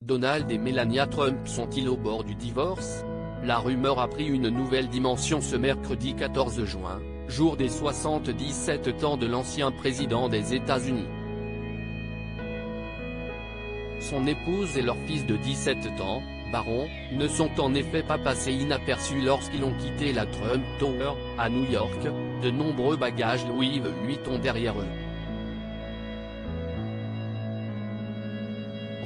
Donald et Melania Trump sont-ils au bord du divorce? La rumeur a pris une nouvelle dimension ce mercredi 14 juin, jour des 77 ans de l'ancien président des États-Unis. Son épouse et leur fils de 17 ans, Barron, ne sont en effet pas passés inaperçus lorsqu'ils ont quitté la Trump Tower, à New York. De nombreux bagages Louis Vuitton derrière eux.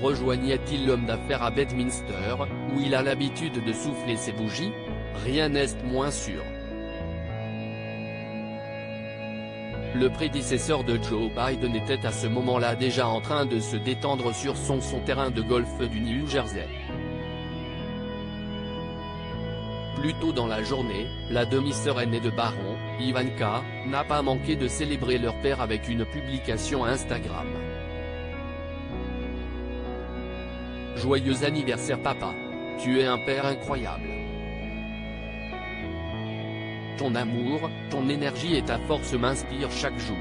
Rejoignait-il l'homme d'affaires à Bedminster, où il a l'habitude de souffler ses bougies? Rien n'est moins sûr. Le prédécesseur de Joe Biden était à ce moment-là déjà en train de se détendre sur son terrain de golf du New Jersey. Plus tôt dans la journée, la demi-sœur aînée de Barron, Ivanka, n'a pas manqué de célébrer leur père avec une publication Instagram. Joyeux anniversaire papa. Tu es un père incroyable. Ton amour, ton énergie et ta force m'inspirent chaque jour.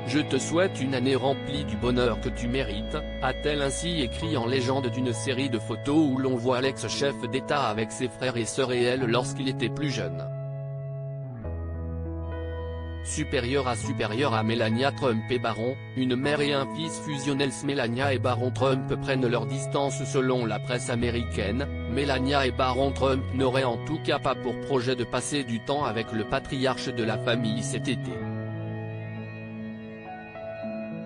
Je te souhaite une année remplie du bonheur que tu mérites, a-t-elle ainsi écrit en légende d'une série de photos où l'on voit l'ex-chef d'État avec ses frères et sœurs et elle lorsqu'il était plus jeune. Supérieure à Melania Trump et Barron, une mère et un fils fusionnels. Melania et Barron Trump prennent leur distance selon la presse américaine. Melania et Barron Trump n'auraient en tout cas pas pour projet de passer du temps avec le patriarche de la famille cet été.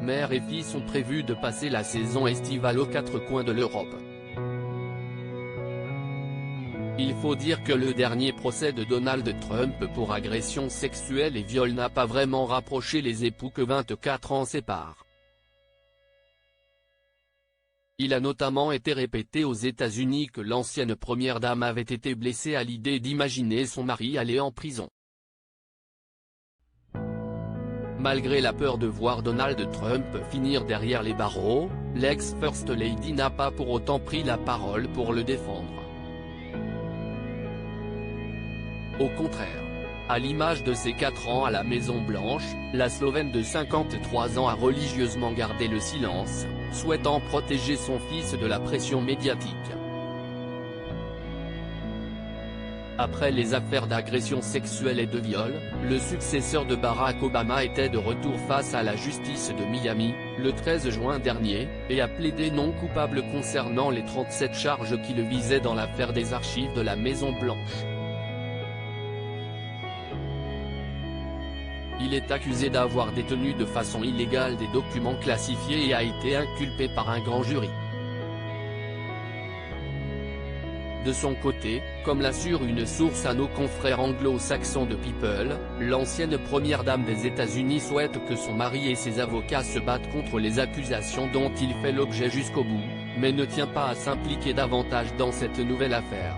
Mère et fils ont prévu de passer la saison estivale aux quatre coins de l'Europe. Il faut dire que le dernier procès de Donald Trump pour agression sexuelle et viol n'a pas vraiment rapproché les époux que 24 ans séparent. Il a notamment été répété aux États-Unis que l'ancienne première dame avait été blessée à l'idée d'imaginer son mari aller en prison. Malgré la peur de voir Donald Trump finir derrière les barreaux, l'ex-First Lady n'a pas pour autant pris la parole pour le défendre. Au contraire. À l'image de ses 4 ans à la Maison-Blanche, la Slovène de 53 ans a religieusement gardé le silence, souhaitant protéger son fils de la pression médiatique. Après les affaires d'agression sexuelle et de viol, le successeur de Barack Obama était de retour face à la justice de Miami, le 13 juin dernier, et a plaidé non coupable concernant les 37 charges qui le visaient dans l'affaire des archives de la Maison-Blanche. Il est accusé d'avoir détenu de façon illégale des documents classifiés et a été inculpé par un grand jury. De son côté, comme l'assure une source à nos confrères anglo-saxons de People, l'ancienne première dame des États-Unis souhaite que son mari et ses avocats se battent contre les accusations dont il fait l'objet jusqu'au bout, mais ne tient pas à s'impliquer davantage dans cette nouvelle affaire.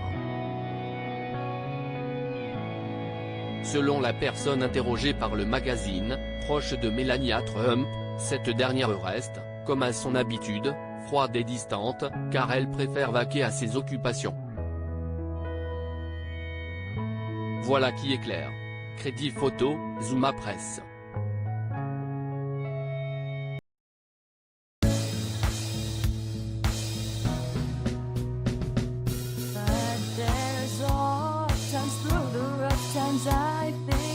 Selon la personne interrogée par le magazine, proche de Melania Trump, cette dernière reste, comme à son habitude, froide et distante, car elle préfère vaquer à ses occupations. Voilà qui est clair. Crédit photo, Zuma Presse. But there's all times through the rough times I think